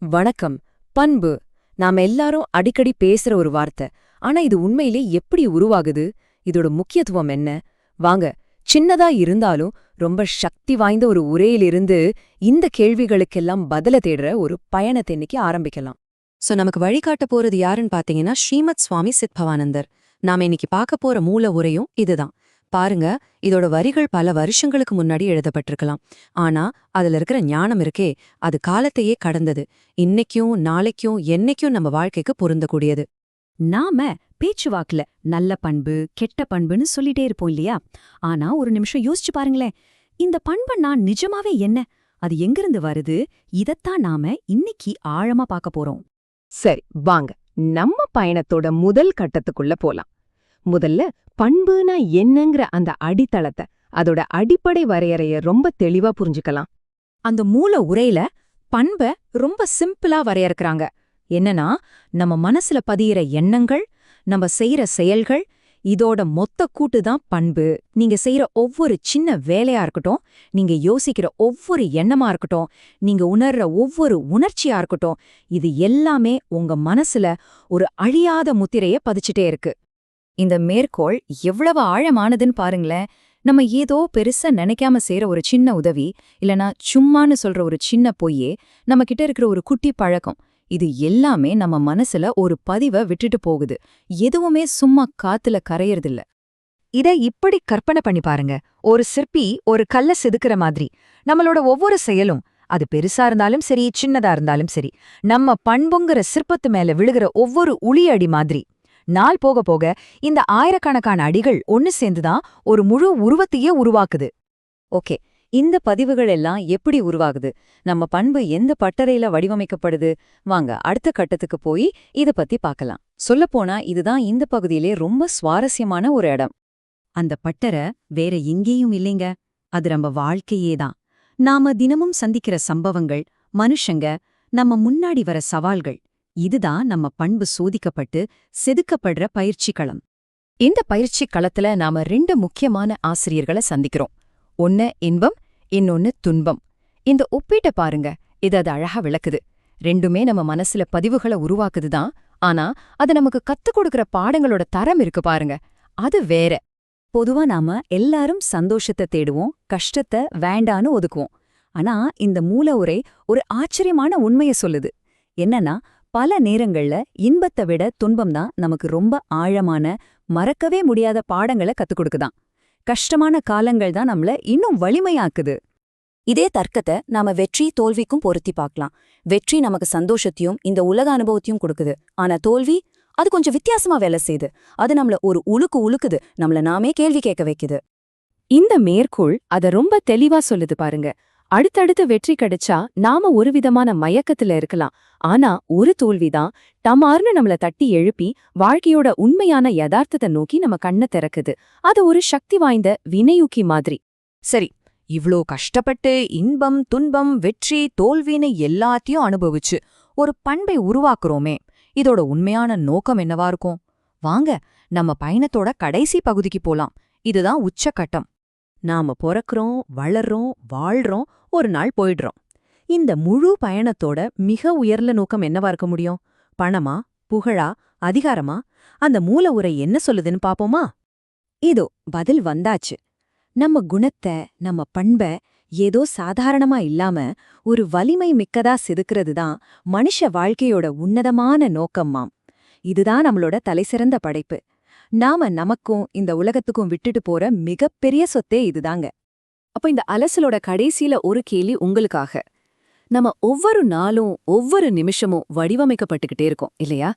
வணக்கம். பண்பு. நாம எல்லாரும் அடிக்கடி பேசுற ஒரு வார்த்தை. ஆனா இது உண்மையிலே எப்படி உருவாகுது? இதோட முக்கியத்துவம் என்ன? வாங்க, சின்னதா இருந்தாலும் ரொம்ப சக்தி வாய்ந்த ஒரு உரையிலிருந்து இந்த கேள்விகளுக்கெல்லாம் பதில தேடுற ஒரு பயணத்தை இன்னைக்கு ஆரம்பிக்கலாம். நமக்கு வழிகாட்ட போறது யாருன்னு பாத்தீங்கன்னா ஸ்ரீமத் சுவாமி சித்பவானந்தர். நாம இன்னைக்கு பார்க்க போற மூல உரையும் இதுதான். பாருங்க, இதோட வரிகள் பல வருஷங்களுக்கு முன்னாடி எழுதப்பட்டிருக்கலாம். ஆனா அதுல இருக்கிற ஞானம் இருக்கே, அது காலத்தையே கடந்தது. இன்னைக்கும் நாளைக்கும் என்னைக்கும் நம்ம வாழ்க்கைக்கு பொருந்தக்கூடியது. நாம பேச்சுவாக்குல நல்ல பண்பு கெட்ட பண்புன்னு சொல்லிட்டே இருப்போம் இல்லையா? ஆனா ஒரு நிமிஷம் யோசிச்சு பாருங்களேன். இந்த பண்புன்னா நிஜமாவே என்ன? அது எங்கிருந்து வருது? இதத்தான் நாம இன்னைக்கு ஆழமா பார்க்க போறோம். சரி, வாங்க நம்ம பயணத்தோட முதல் கட்டத்துக்குள்ள போலாம். முதல்ல பண்புனா என்னங்கிற அந்த அடித்தளத்தை, அதோட அடிப்படை வரையறைய ரொம்ப தெளிவா புரிஞ்சுக்கலாம். அந்த மூல உரையில பண்ப ரொம்ப சிம்பிளா வரையறுக்கறாங்க. என்னன்னா, நம்ம மனசுல பதியிற எண்ணங்கள், நம்ம செய்யற செயல்கள், இதோட மொத்த கூட்டு தான் பண்பு. நீங்க செய்யற ஒவ்வொரு சின்ன வேலையா இருக்கட்டும், நீங்க யோசிக்கிற ஒவ்வொரு எண்ணமா இருக்கட்டும், நீங்க உணர்ற ஒவ்வொரு உணர்ச்சியா இருக்கட்டும், இது எல்லாமே உங்க மனசுல ஒரு அழியாத முத்திரைய பதிச்சுட்டே இருக்கு. இந்த மேற்கோள் எவ்வளவு ஆழமானதுன்னு பாருங்களேன். நம்ம ஏதோ பெருசா நினைக்காம செய்யற ஒரு சின்ன உதவி, இல்லனா சும்மான்னு சொல்ற ஒரு சின்ன பொய்யே, நம்ம கிட்ட இருக்கிற ஒரு குட்டி பழக்கம், இது எல்லாமே நம்ம மனசுல ஒரு பதிவை விட்டுட்டு போகுது. எதுவுமே சும்மா காத்துல கரையறதில்ல. இத இப்படி கற்பனை பண்ணி பாருங்க. ஒரு சிற்பி ஒரு கல்ல செதுக்குற மாதிரி நம்மளோட ஒவ்வொரு செயலும், அது பெருசா இருந்தாலும் சரி சின்னதா இருந்தாலும் சரி, நம்ம பண்புங்கிற சிற்பத்து மேல விழுகிற ஒவ்வொரு உளியடி மாதிரி. நாள் போக போக இந்த ஆயிரக்கணக்கான அடிகள் ஒன்னு சேர்ந்துதான் ஒரு முழு உருவத்தையே உருவாக்குது. ஓகே, இந்த பதிவுகள் எல்லாம் எப்படி உருவாகுது? நம்ம பண்பு எந்த பட்டறையில வடிவமைக்கப்படுது? வாங்க அடுத்த கட்டத்துக்கு போய் இத பத்தி பார்க்கலாம். சொல்லப்போனா இதுதான் இந்த பகுதியிலே ரொம்ப சுவாரஸ்யமான ஒரு இடம். அந்த பட்டறை வேற எங்கேயும் இல்லைங்க, அது நம்ம வாழ்க்கையே தான். நாம தினமும் சந்திக்கிற சம்பவங்கள், மனுஷங்க, நம்ம முன்னாடி வர சவால்கள், இதுதான் நம்ம பண்பு சோதிக்கப்பட்டு செதுக்கப்படுற பயிற்சி களம். இந்த பயிற்சி களத்துல நாம ரெண்டு முக்கியமான ஆசிரியர்களை சந்திக்கிறோம். ஒன்னு இன்பம், இன்னொன்னு துன்பம். இந்த ஒப்பீட்டை பாருங்க, இது அது அழகா விளக்குது. ரெண்டுமே நம்ம மனசுல பதிவுகளை உருவாக்குதுதான். ஆனா அது நமக்கு கத்துக் கொடுக்கற பாடங்களோட தரம் இருக்கு பாருங்க, அது வேற. பொதுவா நாம எல்லாரும் சந்தோஷத்தை தேடுவோம், கஷ்டத்தை வேண்டான்னு ஒதுக்குவோம். ஆனா இந்த மூல உரை ஒரு ஆச்சரியமான உண்மைய சொல்லுது. என்னன்னா, பல நேரங்கள்ல இன்பத்தை விட துன்பம்தான் நமக்கு ரொம்ப ஆழமான, மறக்கவே முடியாத பாடங்களை கத்துக் கொடுக்குதாம். கஷ்டமான காலங்கள் தான் நம்மள இன்னும் வலிமையாக்குது. இதே தர்க்கத்தை நாம வெற்றி தோல்விக்கும் பொருத்தி பார்க்கலாம். வெற்றி நமக்கு சந்தோஷத்தையும் இந்த உலக அனுபவத்தையும் கொடுக்குது. ஆனா தோல்வி, அது கொஞ்சம் வித்தியாசமா வேலை செய்யுது. அது நம்மள ஒரு உழுக்குது, நம்மள நாமே கேள்வி கேட்க வைக்குது. இந்த மேற்கோள் அத ரொம்ப தெளிவா சொல்லுது பாருங்க. அடுத்தடுத்து வெற்றி கிடைச்சா நாம ஒரு விதமான மயக்கத்துல இருக்கலாம். ஆனா ஒரு தோல்விதான் டமார்னு நம்மள தட்டி எழுப்பி வாழ்க்கையோட உண்மையான யதார்த்தத்தை நோக்கி நம்ம கண்ணை திறக்குது. அது ஒரு சக்தி வாய்ந்த வினையூக்கி மாதிரி. சரி, இவ்ளோ கஷ்டப்பட்டு இன்பம் துன்பம் வெற்றி தோல்வின்னு எல்லாத்தையும் அனுபவிச்சு ஒரு பண்பை உருவாக்குறோமே, இதோட உண்மையான நோக்கம் என்னவா இருக்கும்? வாங்க நம்ம பயணத்தோட கடைசி பகுதிக்கு போலாம். இதுதான் உச்சக்கட்டம். நாம பொறக்கிறோம், வளர்றோம், வாழ்றோம், ஒரு நாள் போயிடுறோம். இந்த முழு பயணத்தோட மிக உயர்ந்த நோக்கம் என்னவா இருக்க முடியும்? பணமா, புகழா, அதிகாரமா? அந்த மூல உரை என்ன சொல்லுதுன்னு பாப்போமா? இதோ பதில் வந்தாச்சு. நம்ம குணத்தை, நம்ம பண்ப ஏதோ சாதாரணமா இல்லாம ஒரு வலிமை மிக்கதா செதுக்கிறது தான் மனுஷ வாழ்க்கையோட உன்னதமான நோக்கம்மாம். இதுதான் நம்மளோட தலைசிறந்த படைப்பு. நாம நமக்கும் இந்த உலகத்துக்கும் விட்டுட்டு போற மிகப்பெரிய சொத்தே இதுதாங்க. அப்ப இந்த அலசலோட கடைசியில ஒரு கேள்வி உங்களுக்காக. நம்ம ஒவ்வொரு நாளும் ஒவ்வொரு நிமிஷமும் வடிவமைக்கப்பட்டுக்கிட்டே இருக்கோம் இல்லையா?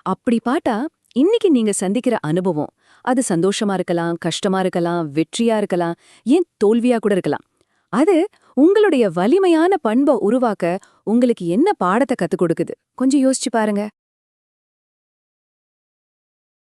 அப்படி பாட்டா இன்னைக்கு நீங்க சந்திக்கிற அனுபவம், அது சந்தோஷமா இருக்கலாம், கஷ்டமா இருக்கலாம், வெற்றியா இருக்கலாம், ஏன் தோல்வியா கூட இருக்கலாம். அது உங்களுடைய வலிமையான பண்பை உருவாக்க உங்களுக்கு என்ன பாடத்தை கத்துக் கொடுக்குது? கொஞ்சம் யோசிச்சு பாருங்க.